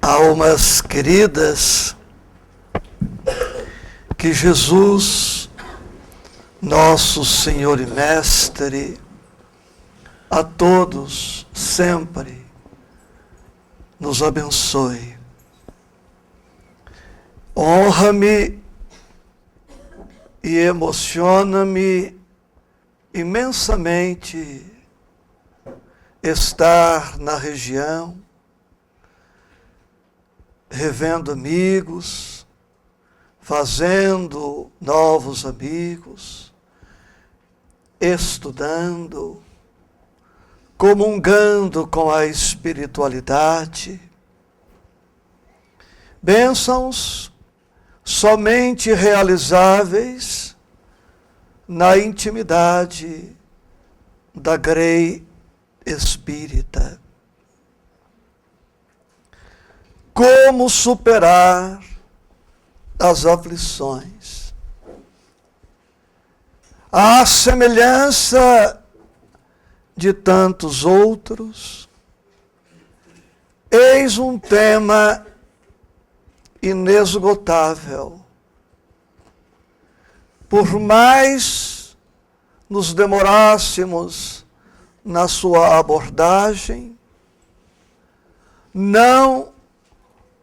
Almas queridas, que Jesus, nosso Senhor e Mestre, a todos sempre nos abençoe. Honra-me e emociona-me imensamente estar na região, revendo amigos, fazendo novos amigos, estudando, comungando com a espiritualidade. Bênçãos somente realizáveis na intimidade da grei espírita. Como superar as aflições? À semelhança de tantos outros, eis um tema inesgotável. Por mais nos demorássemos na sua abordagem, não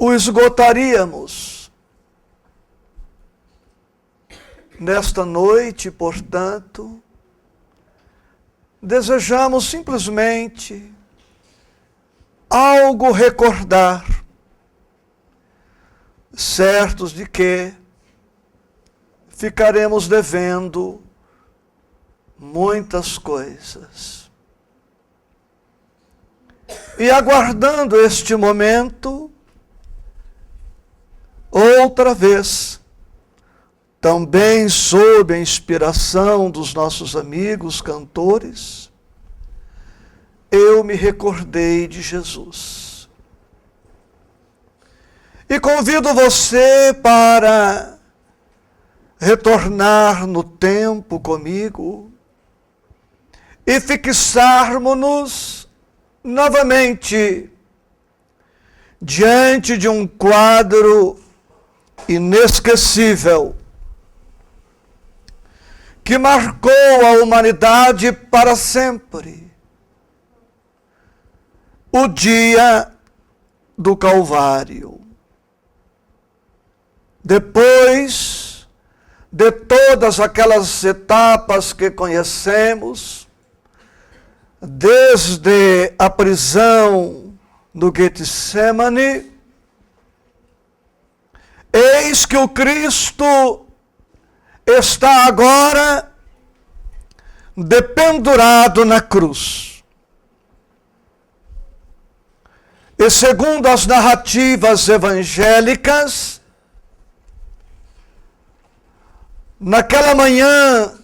o esgotaríamos. Nesta noite, portanto, desejamos simplesmente algo recordar, certos de que ficaremos devendo muitas coisas. E aguardando este momento, outra vez, também sob a inspiração dos nossos amigos cantores, eu me recordei de Jesus. E convido você para retornar no tempo comigo e fixarmos-nos novamente diante de um quadro inesquecível que marcou a humanidade para sempre. O dia do Calvário. Depois de todas aquelas etapas que conhecemos, desde a prisão no Getsemane, eis que o Cristo está agora dependurado na cruz. E segundo as narrativas evangélicas, naquela manhã,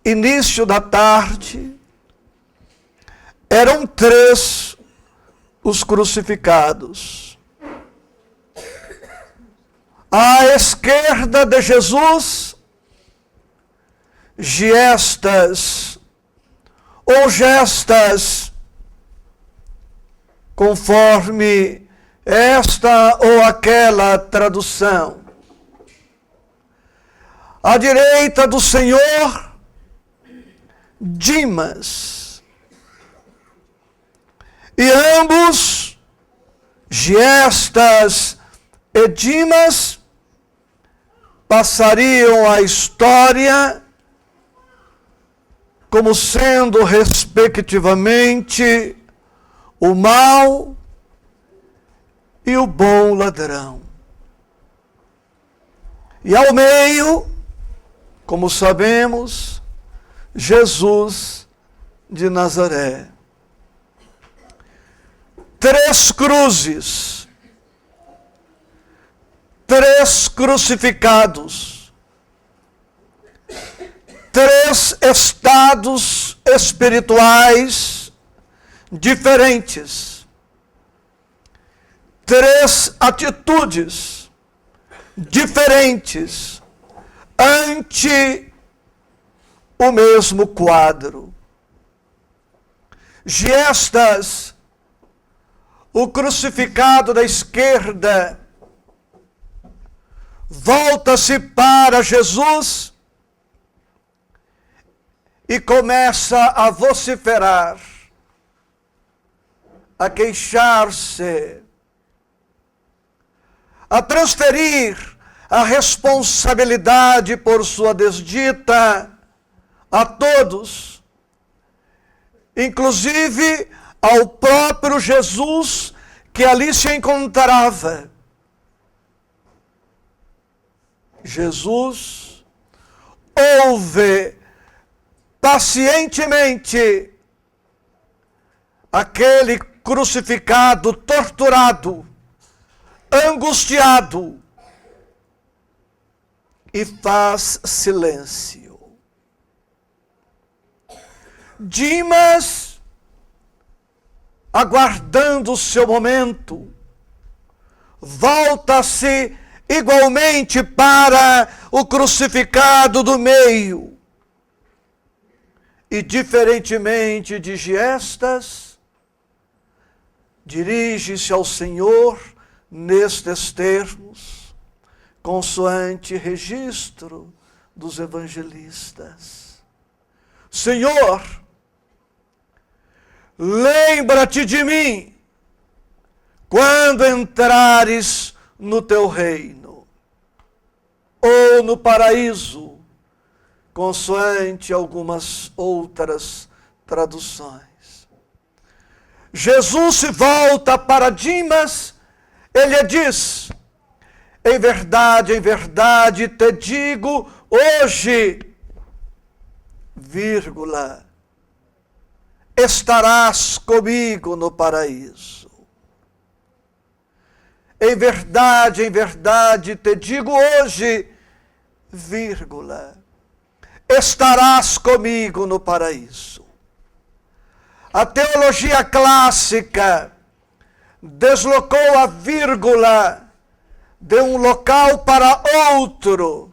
início da tarde, eram 3 os crucificados. À esquerda de Jesus, gestas ou gestas, conforme esta ou aquela tradução. À direita do Senhor, Dimas. E ambos, gestas e Dimas, passariam a história como sendo, respectivamente, o mau e o bom ladrão. E ao meio, como sabemos, Jesus de Nazaré. 3 cruzes, 3 crucificados, 3 estados espirituais diferentes, 3 atitudes diferentes ante o mesmo quadro. Gestas o crucificado da esquerda volta-se para Jesus e começa a vociferar, a queixar-se, a transferir a responsabilidade por sua desdita a todos, inclusive ao próprio Jesus que ali se encontrava. Jesus ouve pacientemente aquele crucificado, torturado, angustiado, e faz silêncio. Dimas, aguardando o seu momento, volta-se igualmente para o crucificado do meio. E, diferentemente de Giestas, dirige-se ao Senhor nestes termos, consoante registro dos evangelistas: Senhor, lembra-te de mim quando entrares no teu reino, ou no paraíso, consoante algumas outras traduções. Jesus se volta para Dimas, ele diz: em verdade te digo hoje, vírgula, estarás comigo no paraíso. Em verdade te digo hoje, vírgula, estarás comigo no paraíso. A teologia clássica deslocou a vírgula de um local para outro,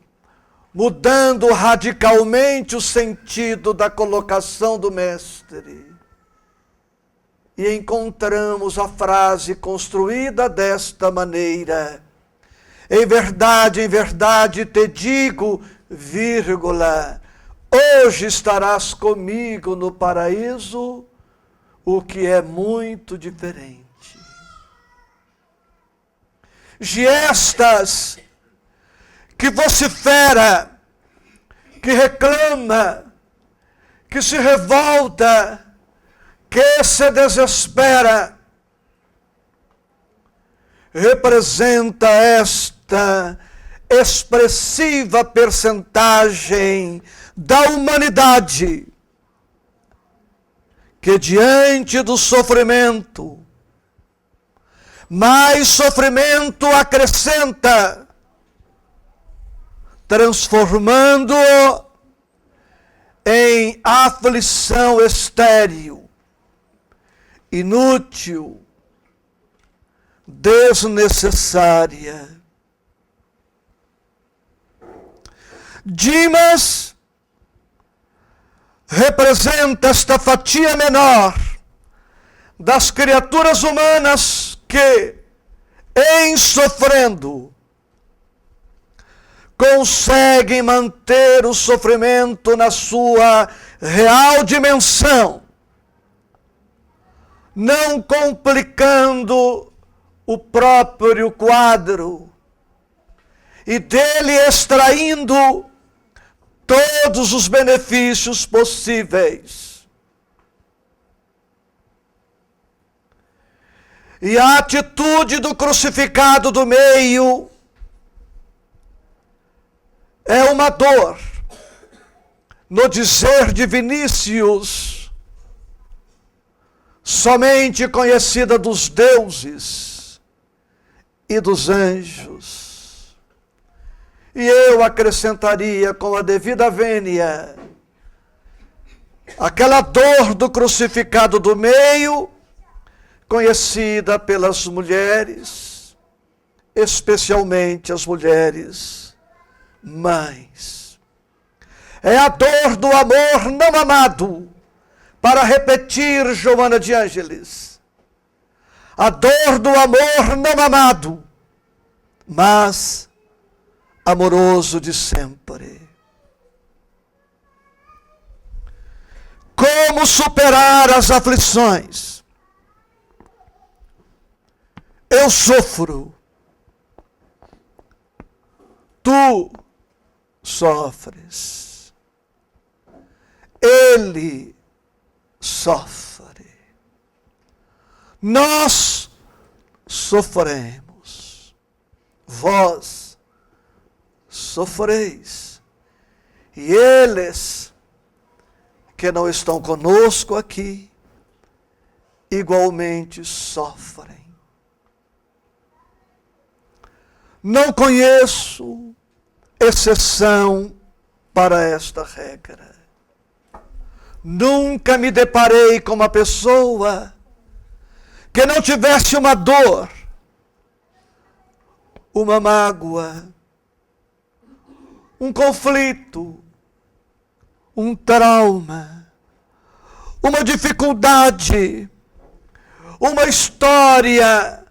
mudando radicalmente o sentido da colocação do mestre. E encontramos a frase construída desta maneira: em verdade te digo, vírgula, hoje estarás comigo no paraíso, o que é muito diferente. Giestas, que vocifera, que reclama, que se revolta, que se desespera, representa esta expressiva percentagem da humanidade que, diante do sofrimento, mais sofrimento acrescenta, transformando-o em aflição estéril, inútil, desnecessária. Dimas representa esta fatia menor das criaturas humanas que, em sofrendo, conseguem manter o sofrimento na sua real dimensão, não complicando o próprio quadro e dele extraindo todos os benefícios possíveis. E a atitude do crucificado do meio é uma dor, no dizer de Vinícius, somente conhecida dos deuses e dos anjos. E eu acrescentaria, com a devida vênia, aquela dor do crucificado do meio, conhecida pelas mulheres, especialmente as mulheres mães. É a dor do amor não amado, para repetir Joana de Ângeles. a dor do amor não amado, mas amoroso de sempre. Como superar as aflições? Eu sofro, tu sofres, ele sofre, nós sofremos, vós sofreis, e eles que não estão conosco aqui, igualmente sofrem. Não conheço exceção para esta regra. Nunca me deparei com uma pessoa que não tivesse uma dor, uma mágoa, um conflito, um trauma, uma dificuldade, uma história,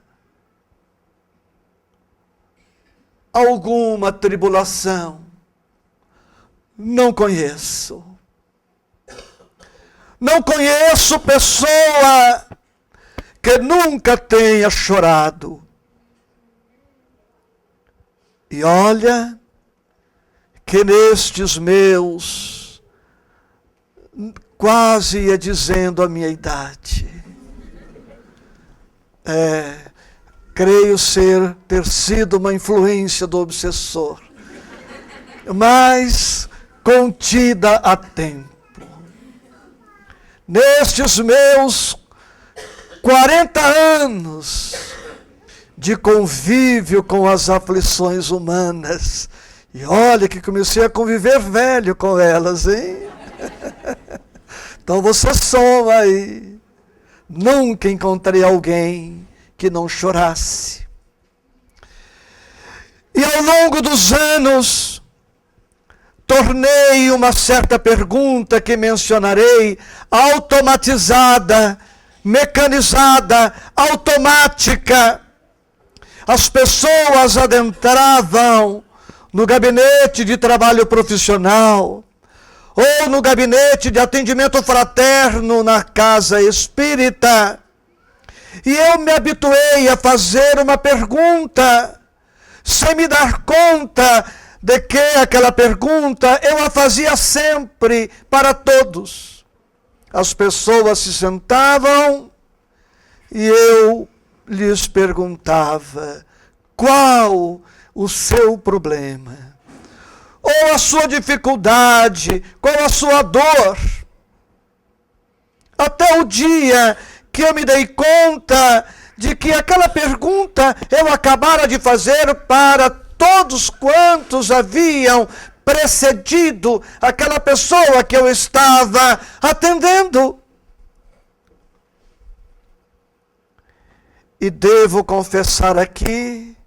alguma tribulação. Não conheço. Não conheço pessoa que nunca tenha chorado. E olha que nestes meus, quase ia dizendo a minha idade, creio ter sido uma influência do obsessor, mas contida a tempo. Nestes meus 40 anos de convívio com as aflições humanas, e olha que comecei a conviver velho com elas, hein? Então você soma aí. Nunca encontrei alguém que não chorasse. E ao longo dos anos, tornei uma certa pergunta que mencionarei automatizada, mecanizada, automática. As pessoas adentravam no gabinete de trabalho profissional, ou no gabinete de atendimento fraterno na casa espírita, e eu me habituei a fazer uma pergunta, sem me dar conta de que aquela pergunta eu a fazia sempre para todos. As pessoas se sentavam e eu lhes perguntava: qual o seu problema? Ou a sua dificuldade, qual a sua dor? Até o dia que eu me dei conta de que aquela pergunta eu acabara de fazer para todos quantos haviam precedido aquela pessoa que eu estava atendendo. E devo confessar aqui,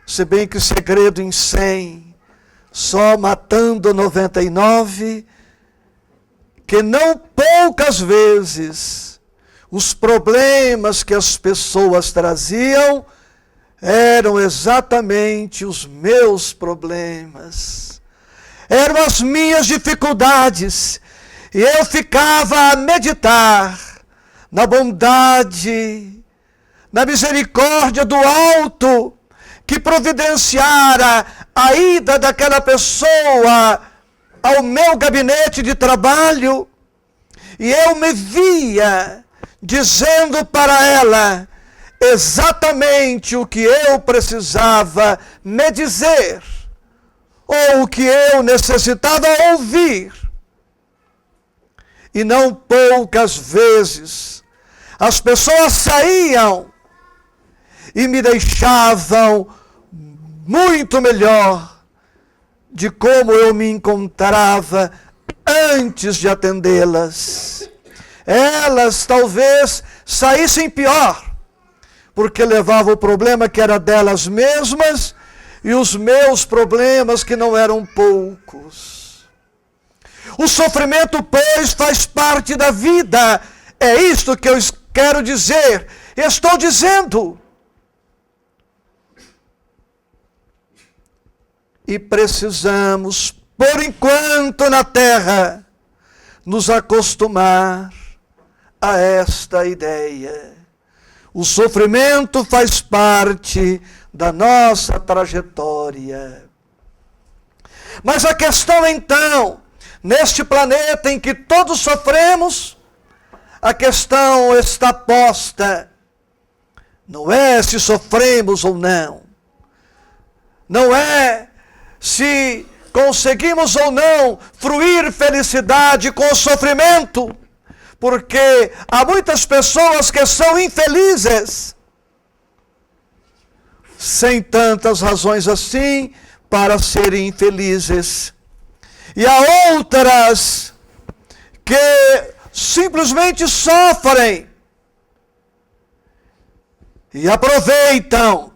se bem que segredo em 100, só matando 99, que não poucas vezes os problemas que as pessoas traziam eram exatamente os meus problemas. Eram as minhas dificuldades. E eu ficava a meditar na bondade, na misericórdia do alto, que providenciara a ida daquela pessoa ao meu gabinete de trabalho, e eu me via dizendo para ela exatamente o que eu precisava me dizer, ou o que eu necessitava ouvir. E não poucas vezes as pessoas saíam e me deixavam muito melhor de como eu me encontrava antes de atendê-las. Elas talvez saíssem pior, porque levavam o problema que era delas mesmas e os meus problemas que não eram poucos. O sofrimento, pois, faz parte da vida. É isto que eu quero dizer. estou dizendo. E precisamos, por enquanto na terra, nos acostumar a esta ideia. O sofrimento faz parte da nossa trajetória. Mas a questão então, neste planeta em que todos sofremos, a questão está posta. Não é se sofremos ou não. Não é se conseguimos ou não fruir felicidade com o sofrimento. Porque há muitas pessoas que são infelizes, sem tantas razões assim para serem infelizes. E há outras que simplesmente sofrem e aproveitam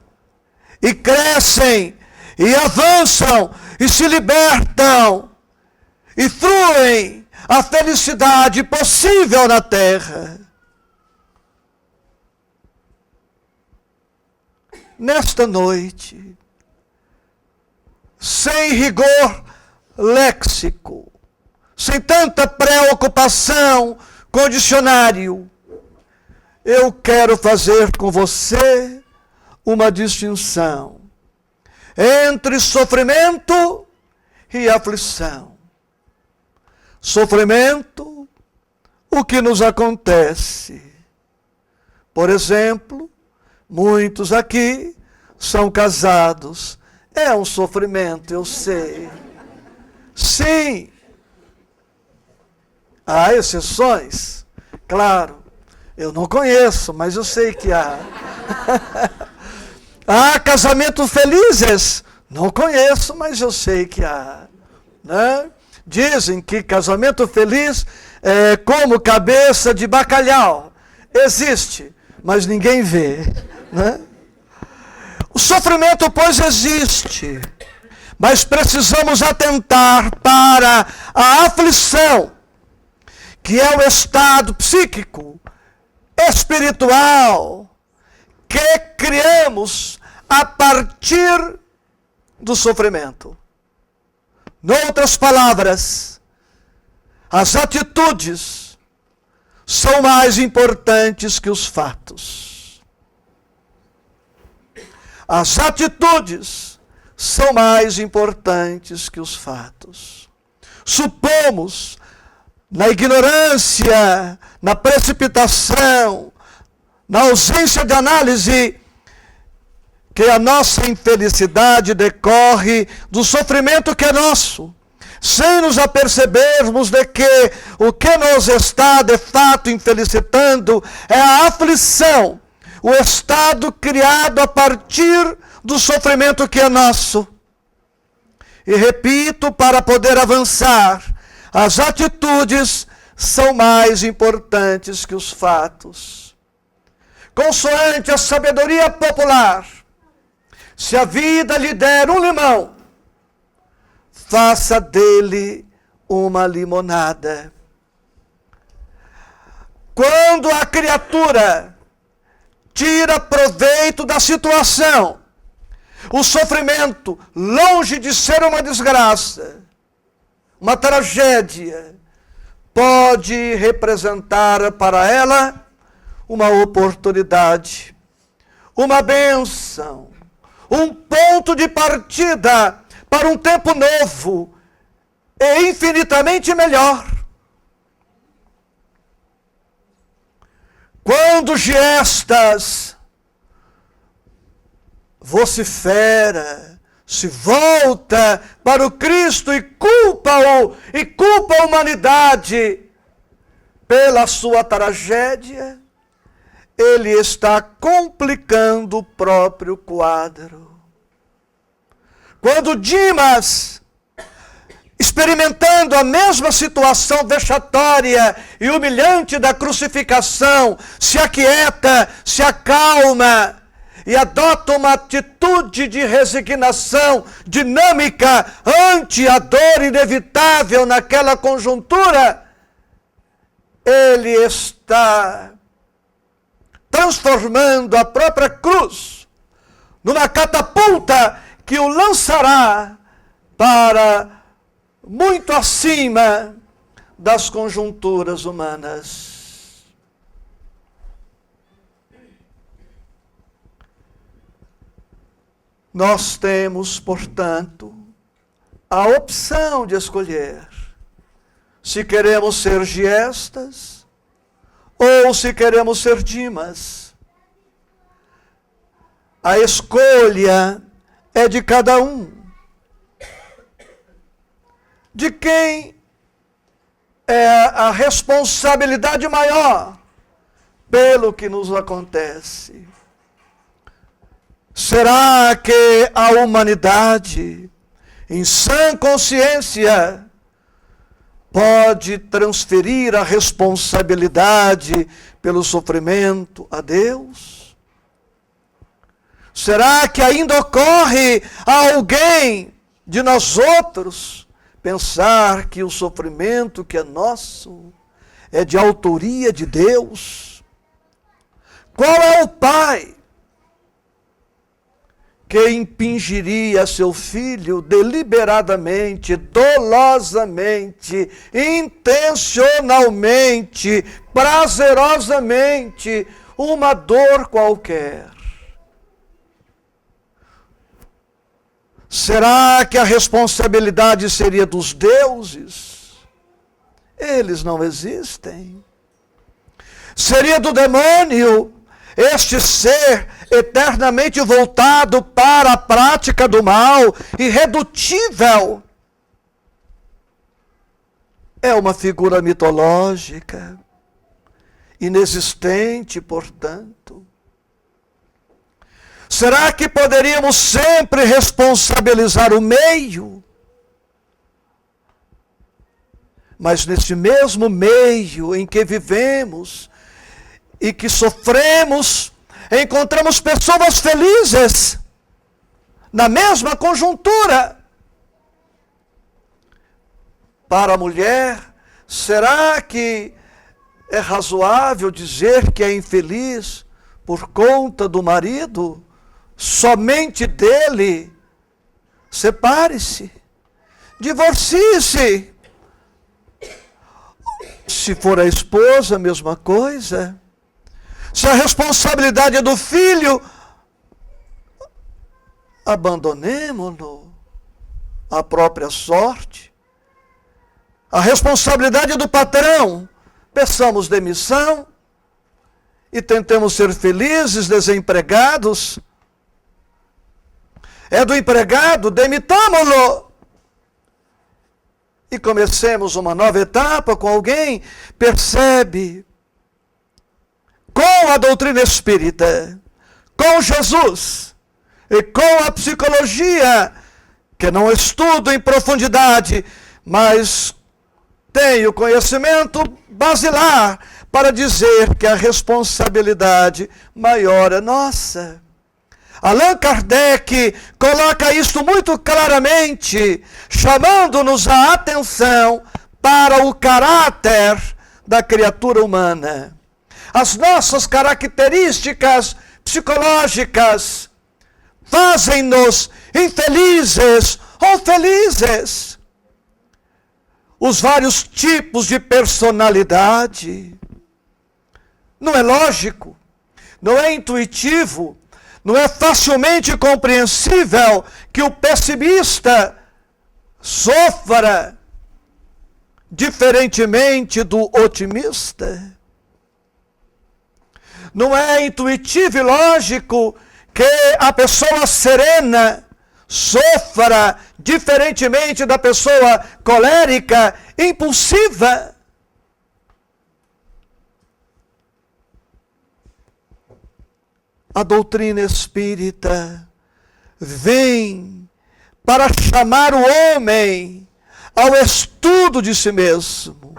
e crescem e avançam e se libertam e fruem a felicidade possível na terra. Nesta noite, sem rigor léxico, sem tanta preocupação com dicionário, eu quero fazer com você uma distinção entre sofrimento e aflição. Sofrimento, o que nos acontece. Por exemplo, muitos aqui são casados. É um sofrimento, eu sei. Sim. Há exceções? Claro. Eu não conheço, mas eu sei que há. Há casamentos felizes? Não conheço, mas eu sei que há. Né? Dizem que casamento feliz é como cabeça de bacalhau. Existe, mas ninguém vê. Né? O sofrimento, pois, existe. Mas precisamos atentar para a aflição, que é o estado psíquico, espiritual, que criamos a partir do sofrimento. Noutras palavras, as atitudes são mais importantes que os fatos. As atitudes são mais importantes que os fatos. Supomos, na ignorância, na precipitação, na ausência de análise, que a nossa infelicidade decorre do sofrimento que é nosso, sem nos apercebermos de que o que nos está de fato infelicitando é a aflição, o estado criado a partir do sofrimento que é nosso. E repito, para poder avançar, as atitudes são mais importantes que os fatos. Consoante a sabedoria popular, se a vida lhe der um limão, faça dele uma limonada. Quando a criatura tira proveito da situação, o sofrimento, longe de ser uma desgraça, uma tragédia, pode representar para ela uma oportunidade, uma bênção, um ponto de partida para um tempo novo e infinitamente melhor. Quando Giestas vocifera, se volta para o Cristo e culpa-o, e culpa a humanidade pela sua tragédia, ele está complicando o próprio quadro. Quando Dimas, experimentando a mesma situação vexatória e humilhante da crucificação, se aquieta, se acalma e adota uma atitude de resignação dinâmica ante a dor inevitável naquela conjuntura, ele está transformando a própria cruz numa catapulta que o lançará para muito acima das conjunturas humanas. Nós temos, portanto, a opção de escolher se queremos ser Giestas ou se queremos ser Dimas. A escolha é de cada um. De quem é a responsabilidade maior pelo que nos acontece? Será que a humanidade, em sã consciência, pode transferir a responsabilidade pelo sofrimento a Deus? Será que ainda ocorre a alguém de nós outros pensar que o sofrimento que é nosso é de autoria de Deus? Qual é o pai que impingiria a seu filho deliberadamente, dolosamente, intencionalmente, prazerosamente, uma dor qualquer? Será que a responsabilidade seria dos deuses? Eles não existem. Seria do demônio, este ser eternamente voltado para a prática do mal, irredutível? É uma figura mitológica, inexistente, portanto. Será que poderíamos sempre responsabilizar o meio? Mas nesse mesmo meio em que vivemos e que sofremos, encontramos pessoas felizes na mesma conjuntura. Para a mulher, será que é razoável dizer que é infeliz por conta do marido? Somente dele? Separe-se, divorcie-se. Se for a esposa, a mesma coisa. Se a responsabilidade é do filho, abandonemo-lo à própria sorte. A responsabilidade é do patrão, peçamos demissão e tentemos ser felizes, desempregados. É do empregado, demitamo-lo e comecemos uma nova etapa com alguém. Percebe? Com a doutrina espírita, com Jesus e com a psicologia, que não estudo em profundidade, mas tenho conhecimento basilar para dizer que a responsabilidade maior é nossa. Allan Kardec coloca isso muito claramente, chamando-nos a atenção para o caráter da criatura humana. As nossas características psicológicas fazem-nos infelizes ou felizes. Os vários tipos de personalidade. Não é lógico, não é intuitivo, não é facilmente compreensível que o pessimista sofra diferentemente do otimista. Não é intuitivo e lógico que a pessoa serena sofra diferentemente da pessoa colérica, impulsiva. A doutrina espírita vem para chamar o homem ao estudo de si mesmo,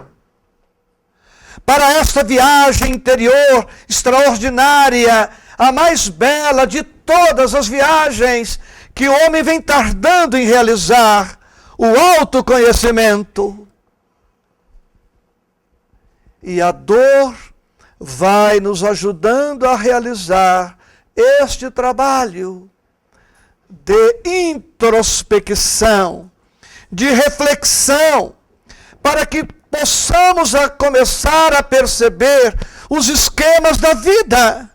para esta viagem interior extraordinária, a mais bela de todas as viagens que o homem vem tardando em realizar, o autoconhecimento. E a dor vai nos ajudando a realizar este trabalho de introspecção, de reflexão, para que possamos começar a perceber os esquemas da vida.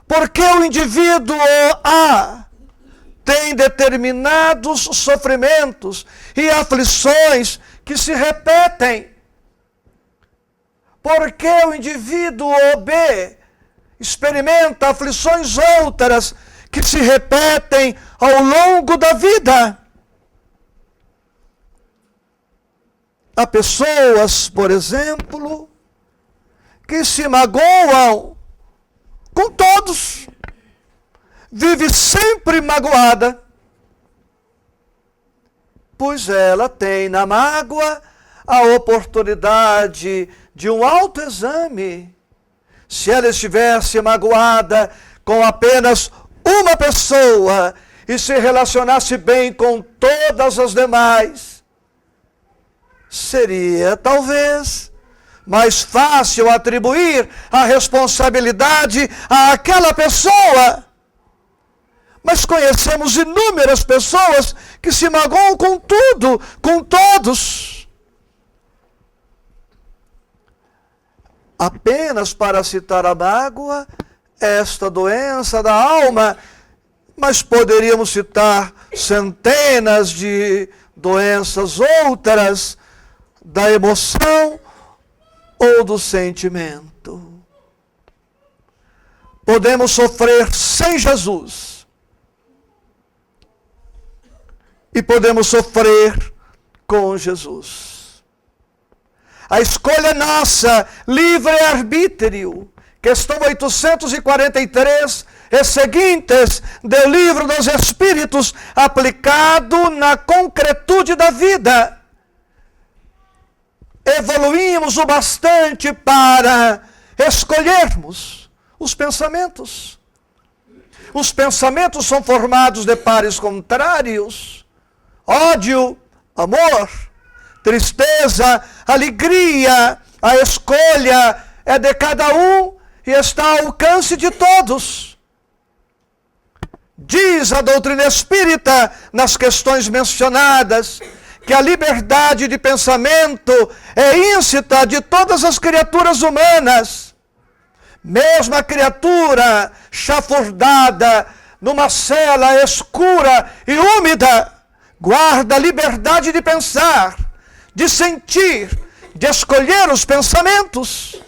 Porque o indivíduo A tem determinados sofrimentos e aflições que se repetem. Porque o indivíduo B experimenta aflições outras que se repetem ao longo da vida. Há pessoas, por exemplo, que se magoam com todos. Vive sempre magoada, pois ela tem na mágoa a oportunidade de um autoexame. Se ela estivesse magoada com apenas uma pessoa e se relacionasse bem com todas as demais, seria talvez mais fácil atribuir a responsabilidade àquela pessoa. Mas conhecemos inúmeras pessoas que se magoam com tudo, com todos. Apenas para citar a mágoa, esta doença da alma, mas poderíamos citar centenas de doenças outras da emoção ou do sentimento. Podemos sofrer sem Jesus e podemos sofrer com Jesus. A escolha é nossa, livre-arbítrio. Questão 843 e seguintes do Livro dos Espíritos, aplicado na concretude da vida. Evoluímos o bastante para escolhermos os pensamentos. Os pensamentos são formados de pares contrários. Ódio, amor, tristeza, alegria. A escolha é de cada um e está ao alcance de todos. Diz a doutrina espírita, nas questões mencionadas, que a liberdade de pensamento é íncita de todas as criaturas humanas. Mesmo a criatura chafurdada numa cela escura e úmida, guarda a liberdade de pensar, de sentir, de escolher os pensamentos.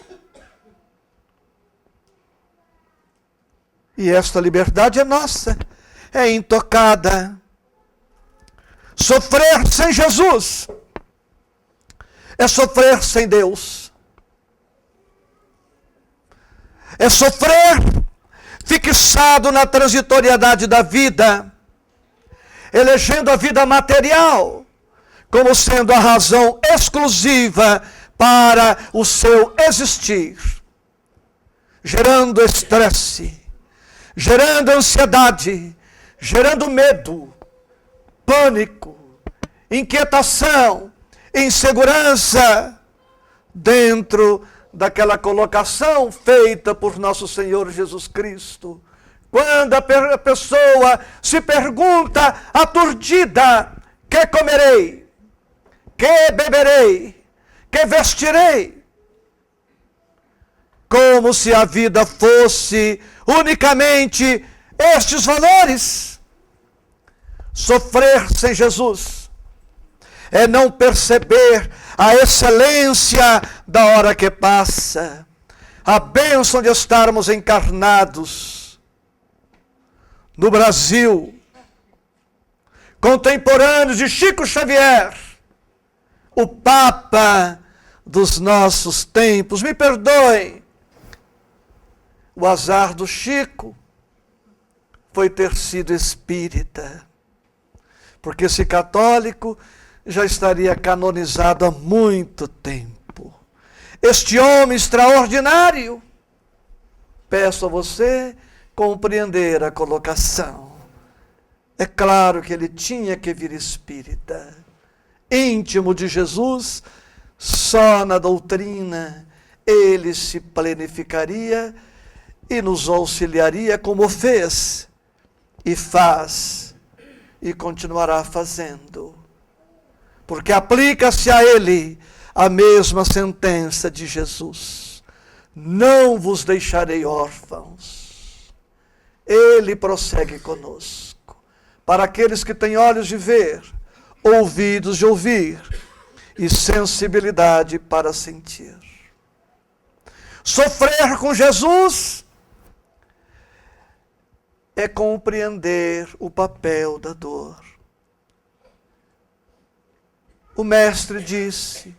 E esta liberdade é nossa, é intocada. Sofrer sem Jesus é sofrer sem Deus. É sofrer fixado na transitoriedade da vida, elegendo a vida material como sendo a razão exclusiva para o seu existir, gerando estresse, gerando ansiedade, gerando medo, pânico, inquietação, insegurança, dentro daquela colocação feita por nosso Senhor Jesus Cristo. Quando a pessoa se pergunta aturdida: que comerei? Que beberei? Que vestirei? Como se a vida fosse unicamente estes valores. Sofrer sem Jesus é não perceber a excelência da hora que passa, a bênção de estarmos encarnados no Brasil, contemporâneos de Chico Xavier, o Papa dos nossos tempos. Me perdoem, o azar do Chico foi ter sido espírita, porque se católico já estaria canonizado há muito tempo. Este homem extraordinário, peço a você compreender a colocação. É claro que ele tinha que vir espírita, íntimo de Jesus, só na doutrina, Ele se planificaria e nos auxiliaria como fez e faz e continuará fazendo. Porque aplica-se a Ele a mesma sentença de Jesus: não vos deixarei órfãos. Ele prossegue conosco. Para aqueles que têm olhos de ver, ouvidos de ouvir e sensibilidade para sentir. Sofrer com Jesus é compreender o papel da dor. O Mestre disse: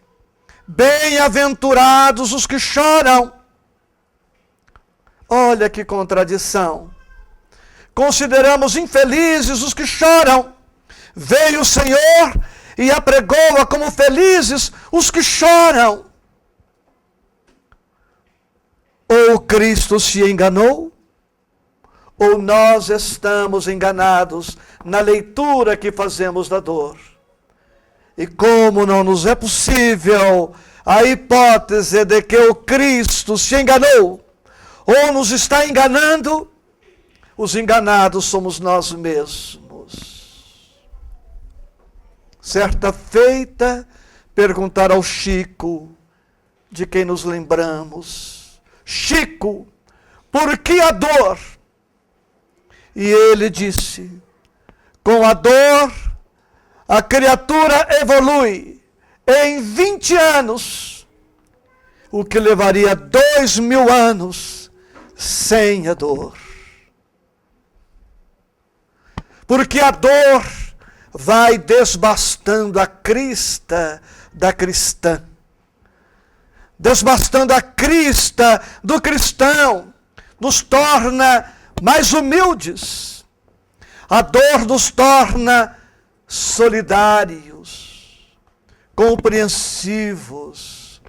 bem-aventurados os que choram. Olha que contradição. Consideramos infelizes os que choram. Veio o Senhor e apregoa como felizes os que choram. Ou Cristo se enganou, ou nós estamos enganados na leitura que fazemos da dor. E como não nos é possível a hipótese de que o Cristo se enganou, ou nos está enganando, os enganados somos nós mesmos. Certa feita, perguntaram ao Chico, de quem nos lembramos: Chico, por que a dor? E ele disse: com a dor, a criatura evolui em 20 anos, o que levaria 2000 anos sem a dor. Porque a dor vai desbastando a crista da cristã, desbastando a crista do cristão, nos torna mais humildes. A dor nos torna solidários, compreensivos,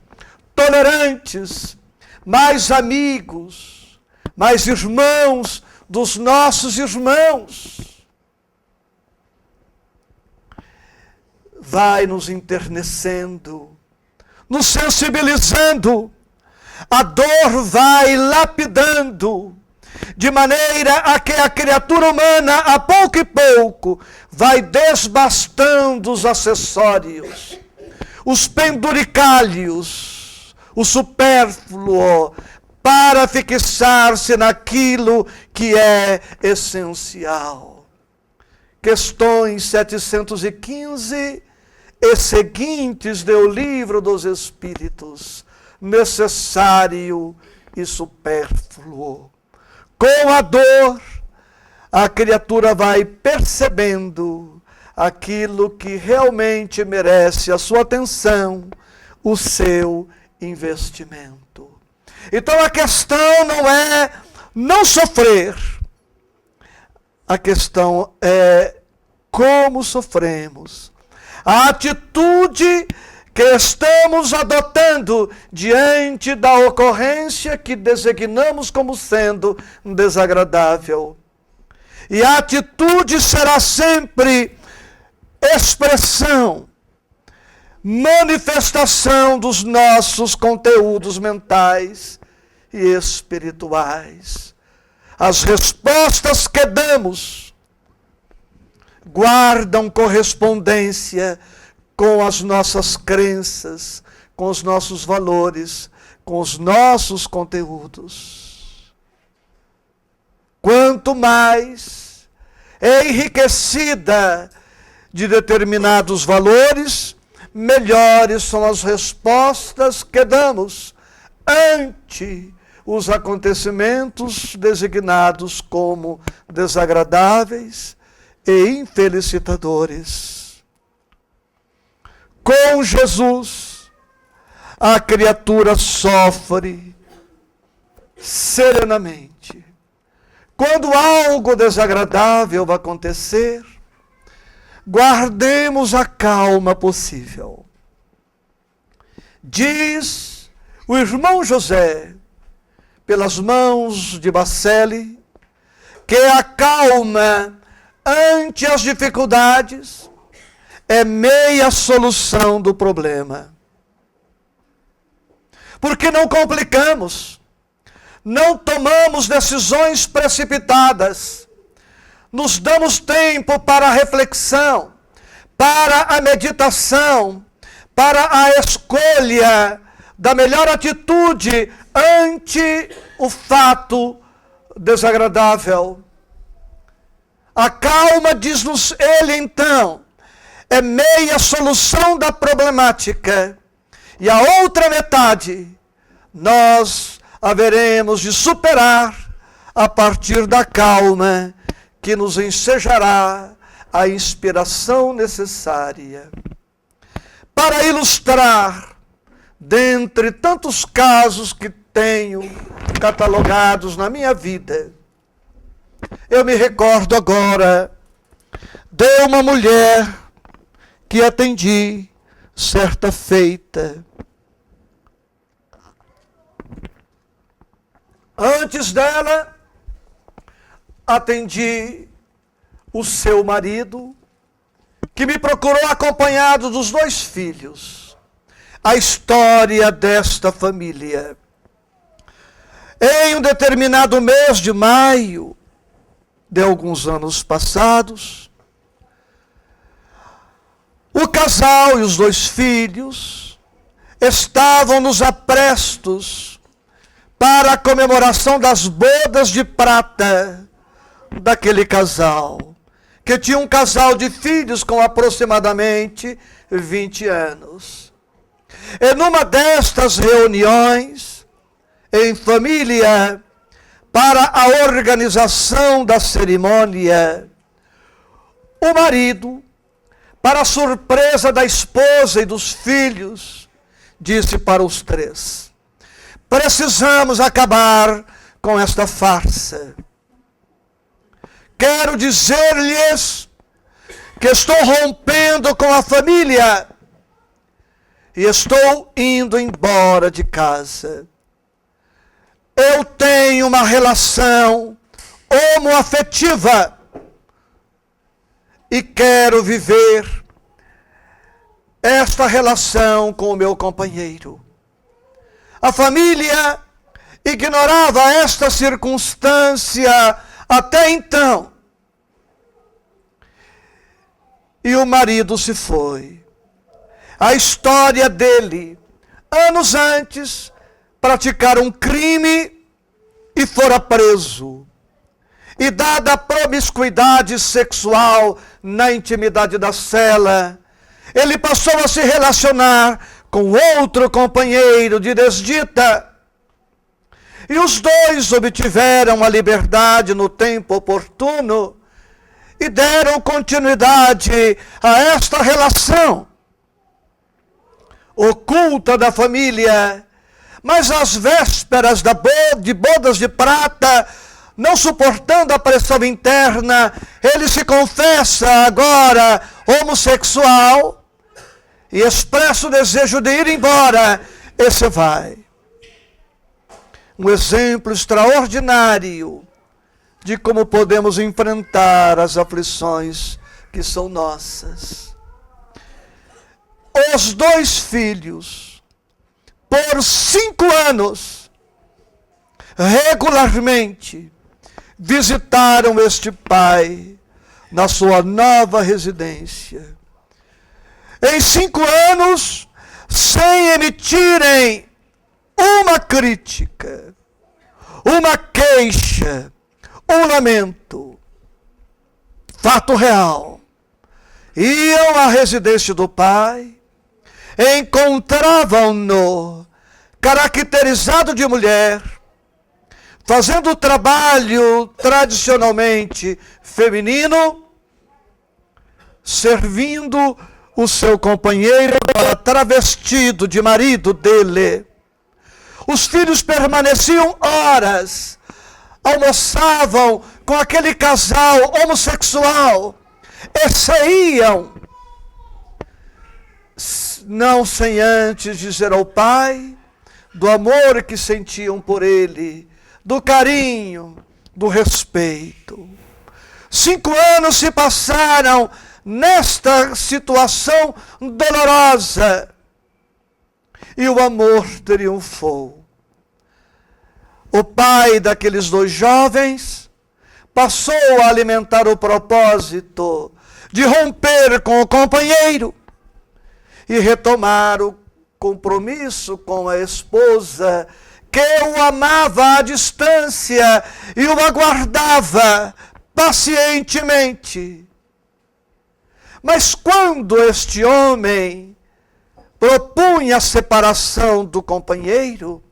tolerantes, mais amigos, mais irmãos dos nossos irmãos. Vai nos enternecendo, nos sensibilizando. A dor vai lapidando, de maneira a que a criatura humana, a pouco e pouco, vai desbastando os acessórios, os penduricalhos, o supérfluo, para fixar-se naquilo que é essencial. Questões 715 e seguintes do Livro dos Espíritos, necessário e supérfluo. Com a dor, a criatura vai percebendo aquilo que realmente merece a sua atenção, o seu investimento. Então a questão não é não sofrer, a questão é como sofremos. A atitude que estamos adotando diante da ocorrência que designamos como sendo desagradável. E a atitude será sempre expressão, manifestação dos nossos conteúdos mentais e espirituais. As respostas que damos guardam correspondência com as nossas crenças, com os nossos valores, com os nossos conteúdos. Quanto mais é enriquecida de determinados valores, melhores são as respostas que damos ante os acontecimentos designados como desagradáveis e infelicitadores. Com Jesus, a criatura sofre serenamente. Quando algo desagradável vai acontecer, guardemos a calma possível. Diz o irmão José, pelas mãos de Bacelli, que a calma ante as dificuldades é meia solução do problema. Porque não complicamos, não tomamos decisões precipitadas, nos damos tempo para a reflexão, para a meditação, para a escolha da melhor atitude ante o fato desagradável. A calma, diz-nos ele então, é meia solução da problemática. E a outra metade, nós haveremos de superar a partir da calma que nos ensejará a inspiração necessária. Para ilustrar, dentre tantos casos que tenho catalogados na minha vida, eu me recordo agora de uma mulher que atendi certa feita. Antes dela, atendi o seu marido, que me procurou acompanhado dos 2 filhos. A história desta família. Em um determinado mês de maio, de alguns anos passados, o casal e os 2 filhos estavam nos aprestos para a comemoração das bodas de prata daquele casal, que tinha um casal de filhos com aproximadamente 20 anos. E numa destas reuniões, em família, para a organização da cerimônia, o marido, para a surpresa da esposa e dos filhos, disse para os 3: precisamos acabar com esta farsa. Quero dizer-lhes que estou rompendo com a família e estou indo embora de casa. Eu tenho uma relação homoafetiva e quero viver esta relação com o meu companheiro. A família ignorava esta circunstância até então. E o marido se foi. A história dele, anos antes, praticara um crime e fora preso. E dada a promiscuidade sexual na intimidade da cela, ele passou a se relacionar com outro companheiro de desdita. E os 2 obtiveram a liberdade no tempo oportuno e deram continuidade a esta relação oculta da família. Mas às vésperas de bodas de prata, não suportando a pressão interna, ele se confessa agora homossexual e expressa o desejo de ir embora. E se vai. Um exemplo extraordinário de como podemos enfrentar as aflições que são nossas. Os 2 filhos, por 5 anos, regularmente, visitaram este pai na sua nova residência. Em 5 anos, sem emitirem uma crítica, uma queixa, um lamento. Fato real. Iam à residência do pai, encontravam-no caracterizado de mulher, fazendo o trabalho tradicionalmente feminino, servindo o seu companheiro travestido de marido dele. Os filhos permaneciam horas, almoçavam com aquele casal homossexual e saíam, não sem antes dizer ao pai do amor que sentiam por ele, do carinho, do respeito. 5 anos se passaram nesta situação dolorosa. e o amor triunfou. O pai daqueles dois jovens passou a alimentar o propósito de romper com o companheiro e retomar o compromisso com a esposa, que o amava à distância e o aguardava pacientemente. Mas quando este homem propunha a separação do companheiro,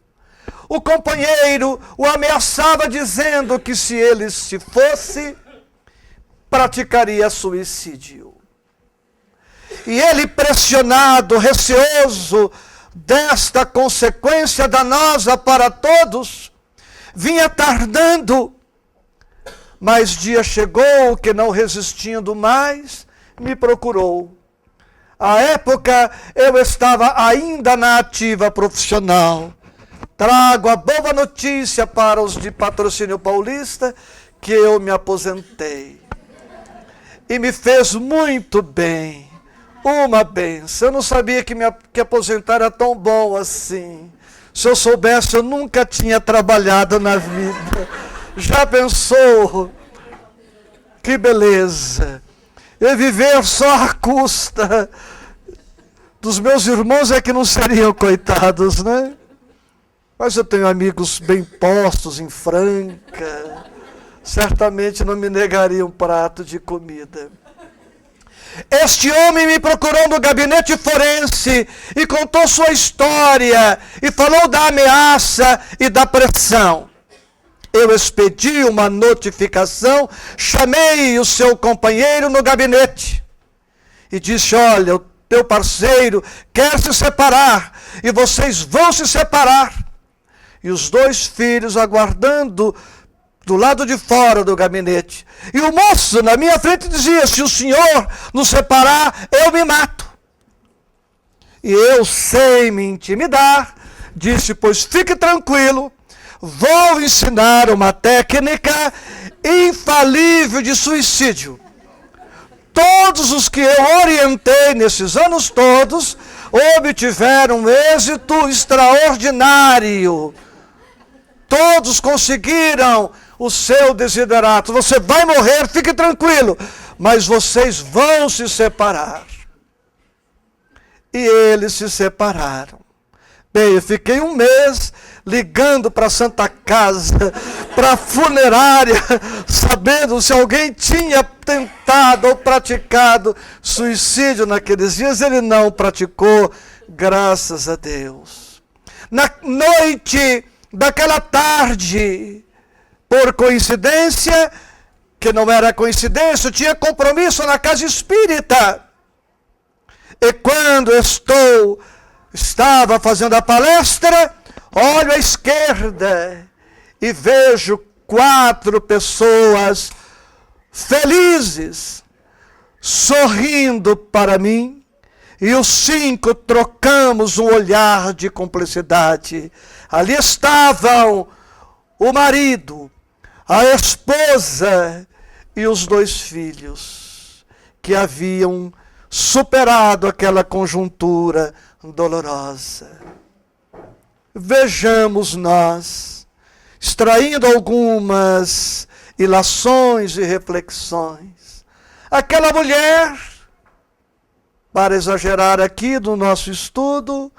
o companheiro o ameaçava dizendo que se ele se fosse, praticaria suicídio. E ele, pressionado, receoso desta consequência danosa para todos, vinha tardando. Mas dia chegou que, não resistindo mais, me procurou. À época, eu estava ainda na ativa profissional. Trago a boa notícia para os de Patrocínio Paulista, que eu me aposentei. E me fez muito bem. Uma benção. Eu não sabia que aposentar era tão bom assim. Se eu soubesse, eu nunca tinha trabalhado na vida. Já pensou? Que beleza. E viver só à custa dos meus irmãos é que não seriam coitados, né? Mas eu tenho amigos bem postos em Franca. Certamente não me negaria um prato de comida. Este homem me procurou no gabinete forense e contou sua história e falou da ameaça e da pressão. Eu expedi uma notificação, chamei o seu companheiro no gabinete e disse: olha, o teu parceiro quer se separar e vocês vão se separar. E os dois filhos aguardando do lado de fora do gabinete. E o moço na minha frente dizia: se o senhor nos separar, eu me mato. E eu, sem me intimidar, disse: pois fique tranquilo, vou ensinar uma técnica infalível de suicídio. Todos os que eu orientei nesses anos todos obtiveram um êxito extraordinário. Todos conseguiram o seu desiderato. Você vai morrer, fique tranquilo, mas vocês vão se separar. E eles se separaram. Bem, eu fiquei um mês ligando para a Santa Casa, para a funerária, sabendo se alguém tinha tentado ou praticado suicídio naqueles dias. Ele não praticou, graças a Deus. Na noite daquela tarde, por coincidência, que não era coincidência, eu tinha compromisso na casa espírita. E quando estava fazendo a palestra, olho à esquerda e vejo 4 pessoas felizes, sorrindo para mim, e os 5 trocamos um olhar de cumplicidade. Ali estavam o marido, a esposa e os 2 filhos, que haviam superado aquela conjuntura dolorosa. Vejamos nós, extraindo algumas ilações e reflexões. Aquela mulher, para exagerar aqui no nosso estudo,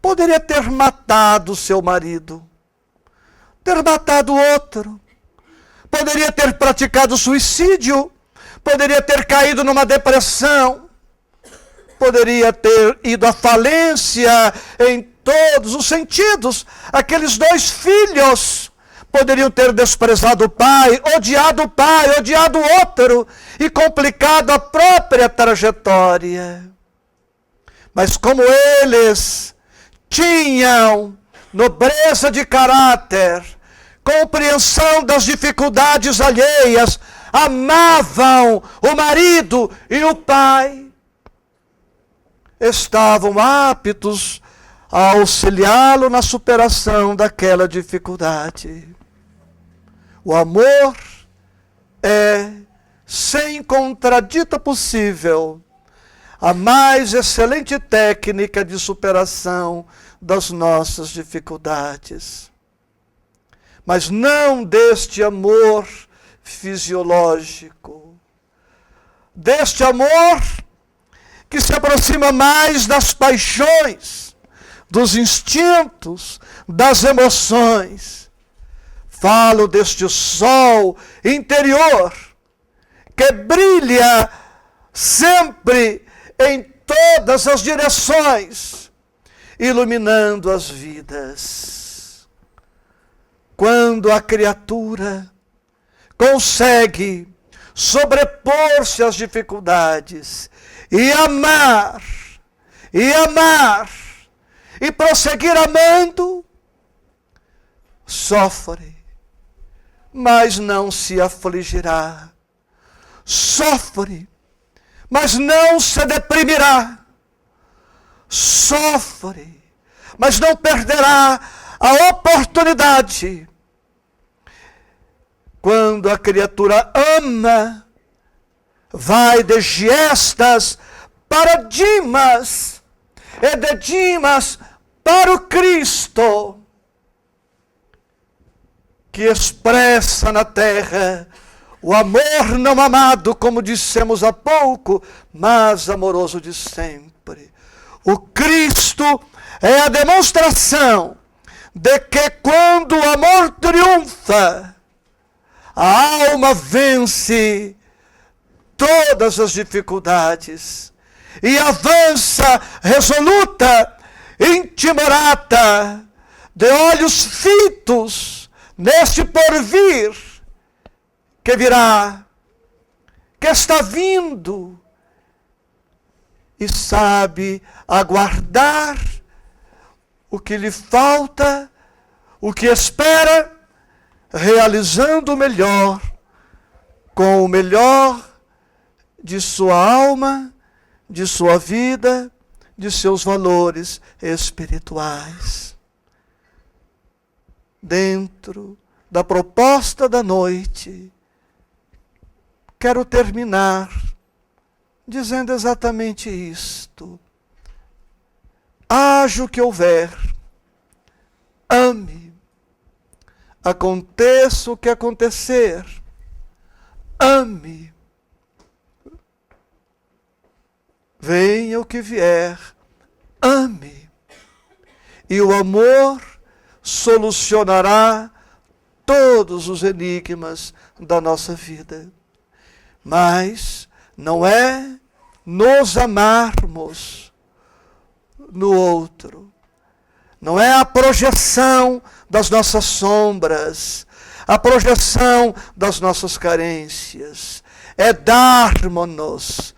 poderia ter matado seu marido, ter matado outro, poderia ter praticado suicídio, poderia ter caído numa depressão, poderia ter ido à falência em todos os sentidos. Aqueles 2 filhos poderiam ter desprezado o pai, odiado o outro e complicado a própria trajetória. Mas como eles tinham nobreza de caráter, compreensão das dificuldades alheias, amavam o marido e o pai, estavam aptos a auxiliá-lo na superação daquela dificuldade. O amor é, sem contradito possível, a mais excelente técnica de superação das nossas dificuldades. Mas não deste amor fisiológico, deste amor que se aproxima mais das paixões, dos instintos, das emoções. Falo deste sol interior que brilha sempre em todas as direções, iluminando as vidas. Quando a criatura consegue sobrepor-se às dificuldades e amar, e prosseguir amando, sofre, mas não se afligirá. Sofre, mas não se deprimirá. Sofre, mas não perderá a oportunidade. Quando a criatura ama, vai de gestas para Dimas, e de Dimas para o Cristo, que expressa na terra o amor não amado, como dissemos há pouco, mas amoroso de sempre. O Cristo é a demonstração de que quando o amor triunfa, a alma vence todas as dificuldades e avança resoluta, intimorata, de olhos fitos neste porvir que virá, que está vindo, e sabe aguardar o que lhe falta, o que espera, realizando o melhor, com o melhor de sua alma, de sua vida, de seus valores espirituais. Dentro da proposta da noite, quero terminar dizendo exatamente isto. Haja o que houver, ame. Aconteça o que acontecer, ame. Venha o que vier, ame. E o amor solucionará todos os enigmas da nossa vida. Mas não é nos amarmos no outro. Não é a projeção das nossas sombras, a projeção das nossas carências. É darmos-nos,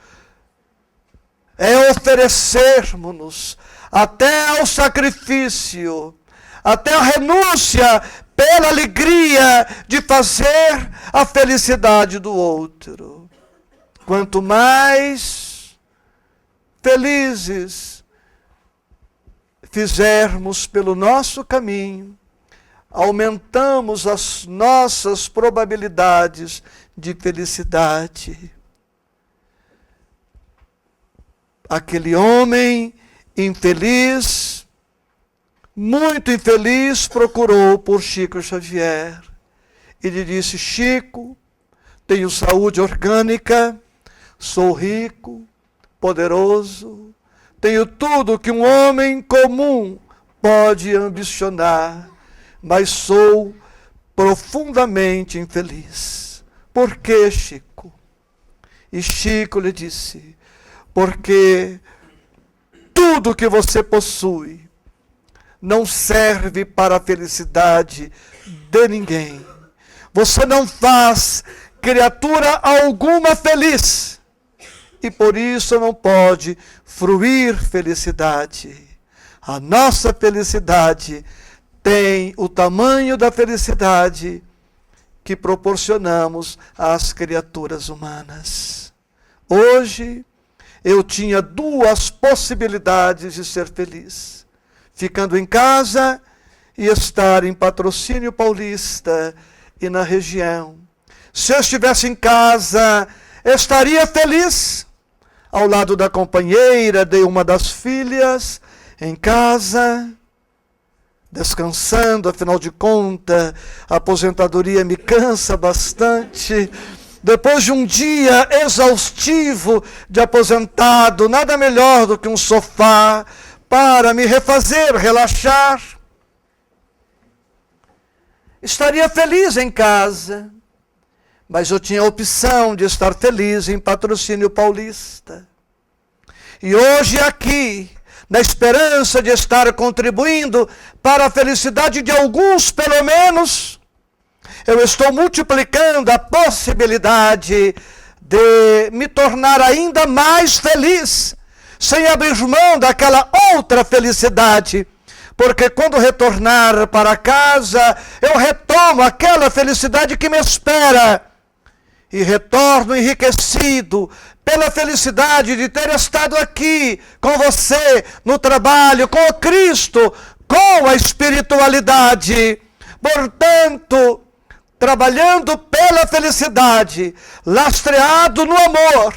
é oferecermos-nos até ao sacrifício, até a renúncia pela alegria de fazer a felicidade do outro. Quanto mais felizes fizermos pelo nosso caminho, aumentamos as nossas probabilidades de felicidade. Aquele homem infeliz, muito infeliz, procurou por Chico Xavier. E lhe disse: Chico, tenho saúde orgânica, sou rico, poderoso, tenho tudo que um homem comum pode ambicionar, mas sou profundamente infeliz. Por quê, Chico? E Chico lhe disse: porque tudo que você possui não serve para a felicidade de ninguém. Você não faz criatura alguma feliz, e por isso não pode fruir felicidade. A nossa felicidade tem o tamanho da felicidade que proporcionamos às criaturas humanas. Hoje, eu tinha duas possibilidades de ser feliz: ficando em casa e estar em Patrocínio Paulista e na região. Se eu estivesse em casa, estaria feliz, ao lado da companheira, de uma das filhas, em casa, descansando, afinal de contas, a aposentadoria me cansa bastante. Depois de um dia exaustivo de aposentado, nada melhor do que um sofá para me refazer, relaxar. Estaria feliz em casa, mas eu tinha a opção de estar feliz em Patrocínio Paulista. E hoje aqui, na esperança de estar contribuindo para a felicidade de alguns, pelo menos, eu estou multiplicando a possibilidade de me tornar ainda mais feliz, sem abrir mão daquela outra felicidade. Porque quando retornar para casa, eu retomo aquela felicidade que me espera. E retorno enriquecido pela felicidade de ter estado aqui com você, no trabalho, com o Cristo, com a espiritualidade. Portanto, trabalhando pela felicidade, lastreado no amor,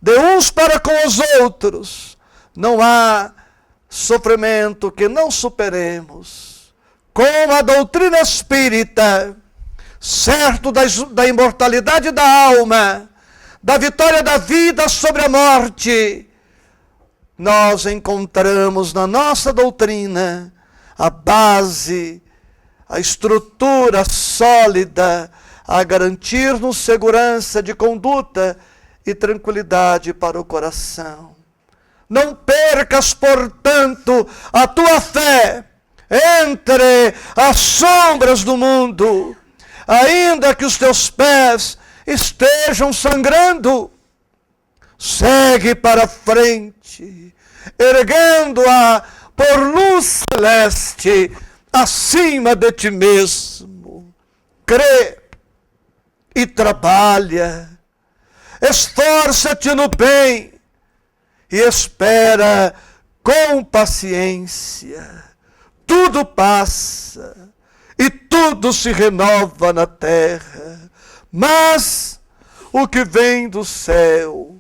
de uns para com os outros, não há sofrimento que não superemos. Com a doutrina espírita, certo da imortalidade da alma, da vitória da vida sobre a morte, nós encontramos na nossa doutrina a base, a estrutura sólida a garantir-nos segurança de conduta e tranquilidade para o coração. Não percas, portanto, a tua fé entre as sombras do mundo, ainda que os teus pés estejam sangrando. Segue para frente, erguendo-a por luz celeste acima de ti mesmo. Crê e trabalha, esforça-te no bem e espera com paciência. Tudo passa e tudo se renova na terra, mas o que vem do céu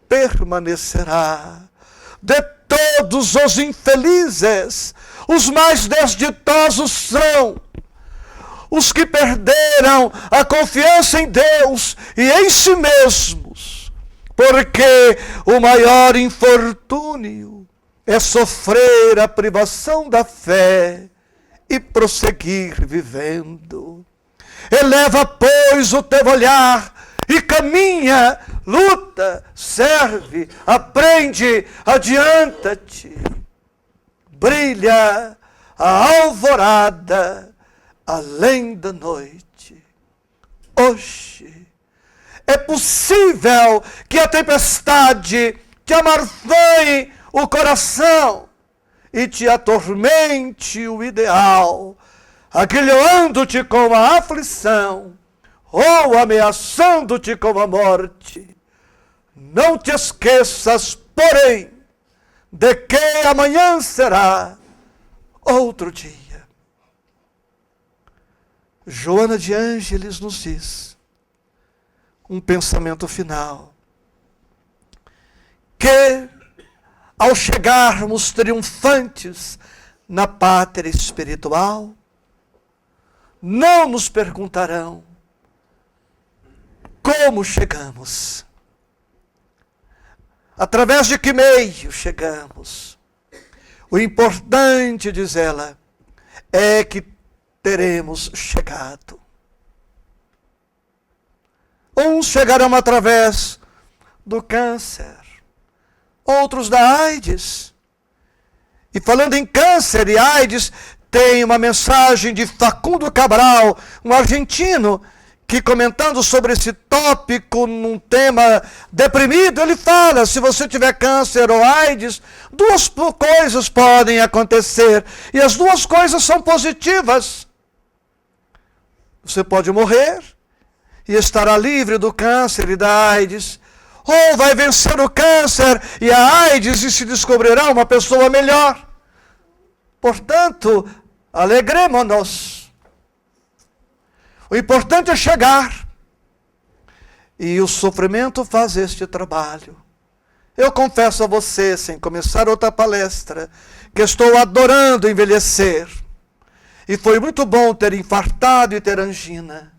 permanecerá. De todos os infelizes, os mais desditosos são os que perderam a confiança em Deus e em si mesmos, porque o maior infortúnio é sofrer a privação da fé e prosseguir vivendo. Eleva, pois, o teu olhar e caminha, luta, serve, aprende, adianta-te. Brilha a alvorada além da noite. Hoje é possível que a tempestade te amarfanhe o coração e te atormente o ideal, agrilhoando-te com a aflição ou ameaçando-te com a morte. Não te esqueças, porém, de que amanhã será outro dia. Joana de Ângeles nos diz um pensamento final, que ao chegarmos triunfantes na pátria espiritual, não nos perguntarão como chegamos, através de que meio chegamos. O importante, diz ela, é que teremos chegado. Uns chegarão através do câncer, outros da AIDS. E falando em câncer e AIDS, tem uma mensagem de Facundo Cabral, um argentino, que comentando sobre esse tópico, num tema deprimido, ele fala, se você tiver câncer ou AIDS, duas coisas podem acontecer, e as duas coisas são positivas. Você pode morrer e estará livre do câncer e da AIDS, ou vai vencer o câncer e a AIDS e se descobrirá uma pessoa melhor. Portanto, alegremo-nos. O importante é chegar. E o sofrimento faz este trabalho. Eu confesso a você, sem começar outra palestra, que estou adorando envelhecer. E foi muito bom ter infartado e ter angina.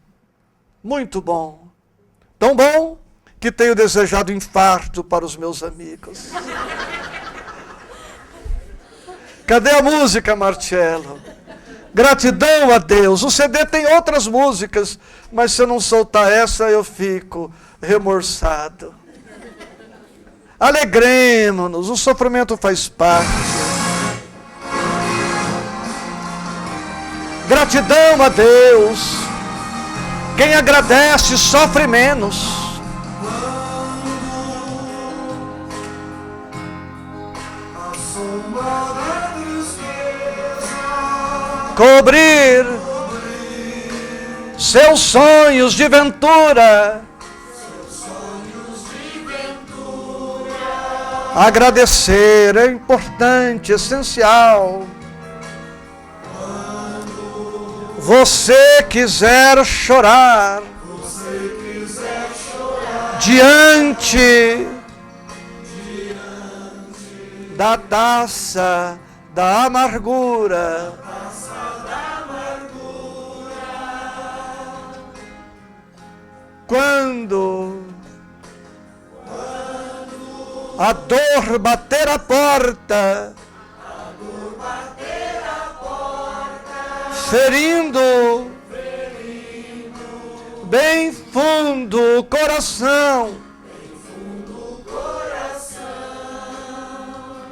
Muito bom. Tão bom que tenho desejado infarto para os meus amigos. Cadê a música, Marcelo? Gratidão a Deus. O CD tem outras músicas, mas se eu não soltar essa, eu fico remorçado. Alegremos-nos, o sofrimento faz parte. Gratidão a Deus. Quem agradece sofre menos. Cobrir seus sonhos de ventura. Agradecer é importante, essencial. Você quiser chorar diante da taça da amargura, quando a dor bater a porta, ferindo bem fundo o coração.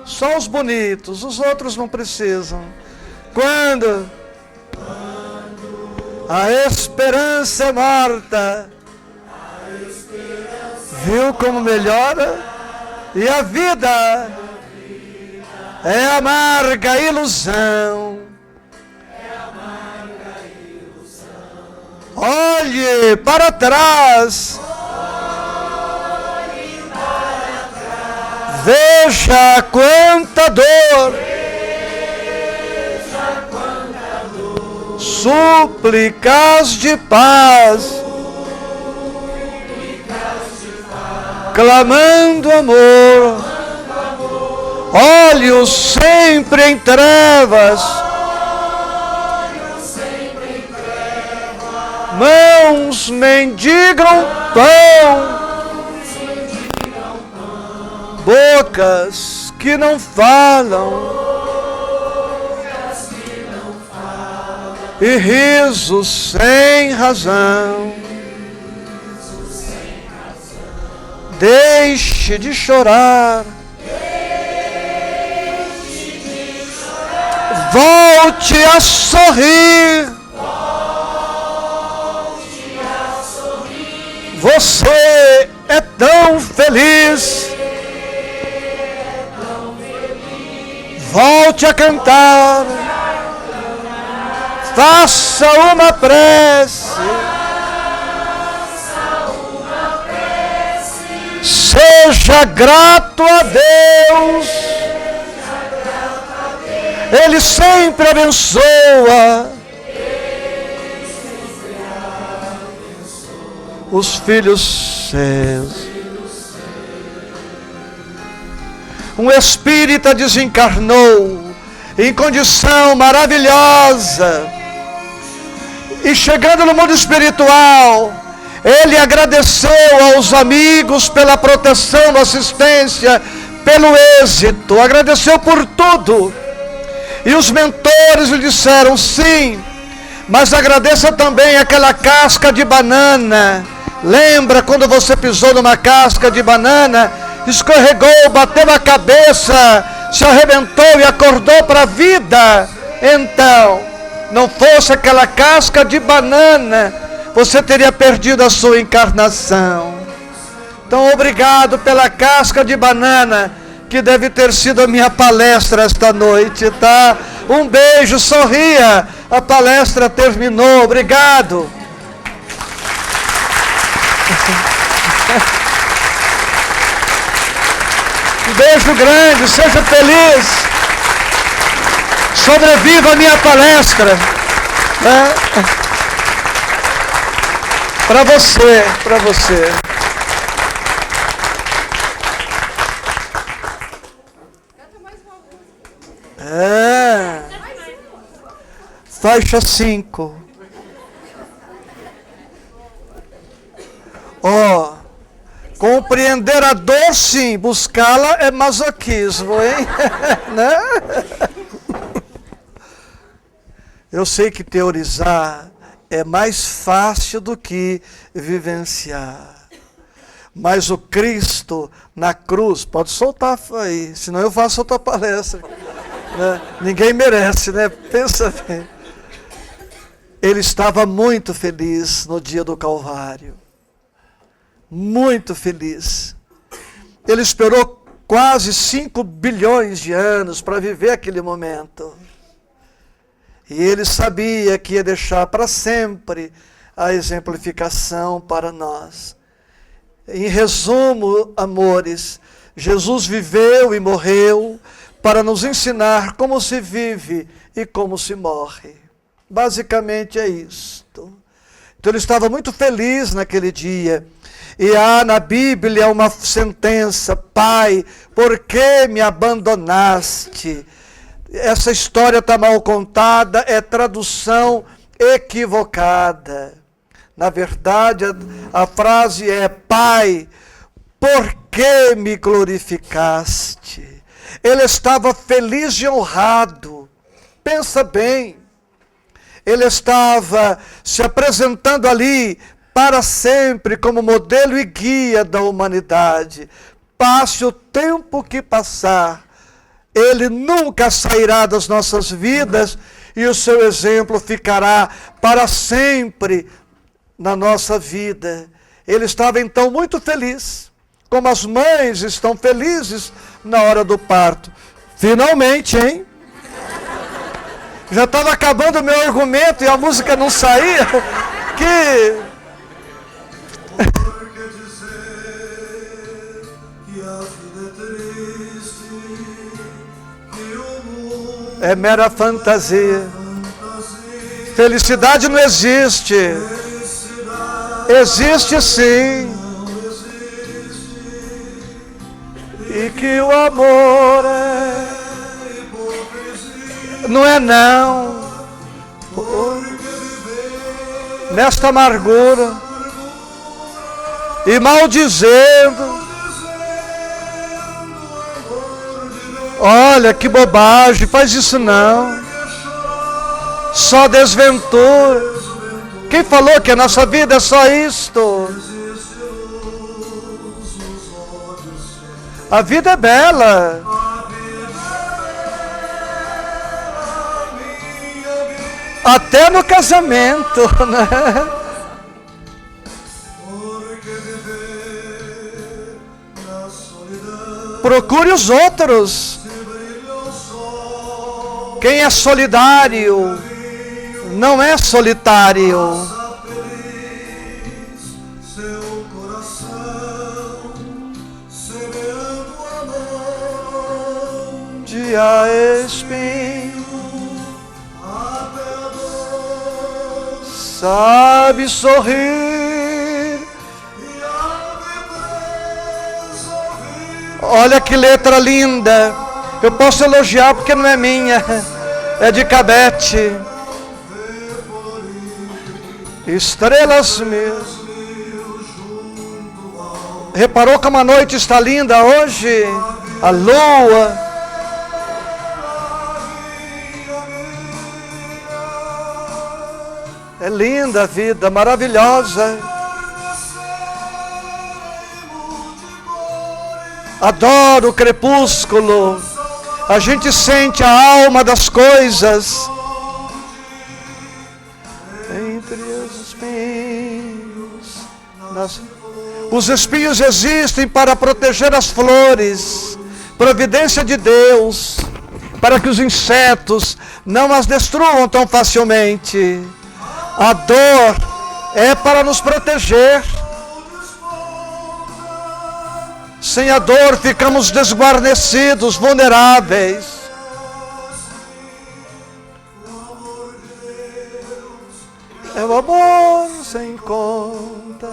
Só os bonitos, os outros não precisam. Quando a esperança é morta, viu como melhora? E a vida é amarga ilusão. Olhe para trás. Veja quanta dor. Súplicas de paz. Clamando amor. Olhos sempre em trevas. Mãos mendigam pão. Bocas que não falam. E risos sem razão. Deixe de chorar. Volte a sorrir. Você é tão feliz. Volte a cantar. Faça uma prece. Seja grato a Deus. Ele sempre abençoa os filhos seus. Um espírita desencarnou em condição maravilhosa. E chegando no mundo espiritual, ele agradeceu aos amigos pela proteção, assistência, pelo êxito. Agradeceu por tudo. E os mentores lhe disseram, sim, mas agradeça também aquela casca de banana. Lembra quando você pisou numa casca de banana, escorregou, bateu a cabeça, se arrebentou e acordou para a vida? Então, não fosse aquela casca de banana, você teria perdido a sua encarnação. Então, obrigado pela casca de banana, que deve ter sido a minha palestra esta noite, tá? Um beijo, sorria. A palestra terminou. Obrigado. Um beijo grande, seja feliz. Sobreviva a minha palestra. Para você, para você. Faixa 5. Ó, compreender a dor, sim, buscá-la é masoquismo, hein? Né? Eu sei que teorizar é mais fácil do que vivenciar. Mas o Cristo na cruz, pode soltar aí, senão eu faço outra palestra. Né? Ninguém merece, né? Pensa bem. Ele estava muito feliz no dia do Calvário. Muito feliz. Ele esperou quase 5 bilhões de anos para viver aquele momento. E ele sabia que ia deixar para sempre a exemplificação para nós. Em resumo, amores, Jesus viveu e morreu para nos ensinar como se vive e como se morre. Basicamente é isto. Então ele estava muito feliz naquele dia. E há na Bíblia uma sentença: Pai, por que me abandonaste? Essa história está mal contada, é tradução equivocada. Na verdade, a frase é: Pai, por que me glorificaste? Ele estava feliz e honrado. Pensa bem. Ele estava se apresentando ali para sempre como modelo e guia da humanidade. Passe o tempo que passar, ele nunca sairá das nossas vidas e o seu exemplo ficará para sempre na nossa vida. Ele estava então muito feliz, como as mães estão felizes na hora do parto. Finalmente, hein? Já estava acabando o meu argumento e a música não saía. Que... é mera fantasia. Felicidade não existe. Existe sim. E que o amor não é não. Nesta amargura e maldizendo. Olha que bobagem, faz isso não. Só desventura. Quem falou que a nossa vida é só isto? A vida é bela. Até no casamento, né? Procure os outros. Quem é solidário não é solitário. De a espinho sabe sorrir. Olha que letra linda. Eu posso elogiar porque não é minha, é de Cabete. Estrelas mil. Reparou como a noite está linda hoje? A lua. É linda a vida, maravilhosa. Adoro o crepúsculo. A gente sente a alma das coisas. Entre os espinhos. Os espinhos existem para proteger as flores. Providência de Deus. Para que os insetos não as destruam tão facilmente. A dor é para nos proteger. Sem a dor ficamos desguarnecidos, vulneráveis. É o amor sem conta.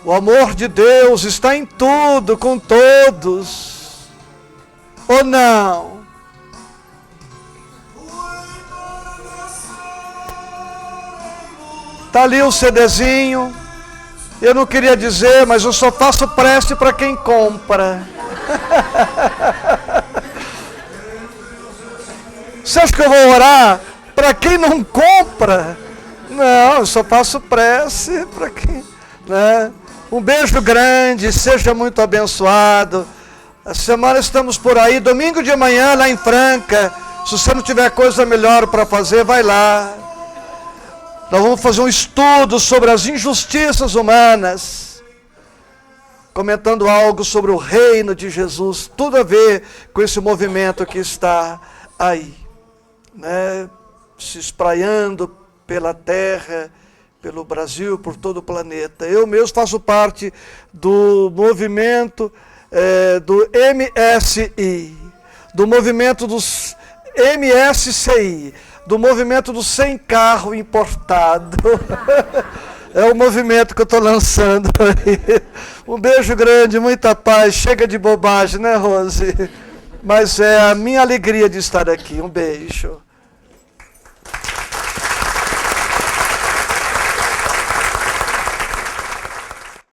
O amor de Deus está em tudo, com todos. Ou não? Tá ali o CDzinho. Eu não queria dizer, mas eu só faço prece para quem compra. Você acha que eu vou orar para quem não compra? Não, eu só faço prece para quem... Né? Um beijo grande, seja muito abençoado. A semana estamos por aí, domingo de manhã lá em Franca. Se você não tiver coisa melhor para fazer, vai lá. Nós vamos fazer um estudo sobre as injustiças humanas, comentando algo sobre o reino de Jesus, tudo a ver com esse movimento que está aí, né? Se espraiando pela terra, pelo Brasil, por todo o planeta. Eu mesmo faço parte do movimento do MSI, do movimento dos MSCI, do movimento do sem carro importado. É o movimento que eu estou lançando aí. Um beijo grande, muita paz. Chega de bobagem, né, Rose? Mas é a minha alegria de estar aqui. Um beijo.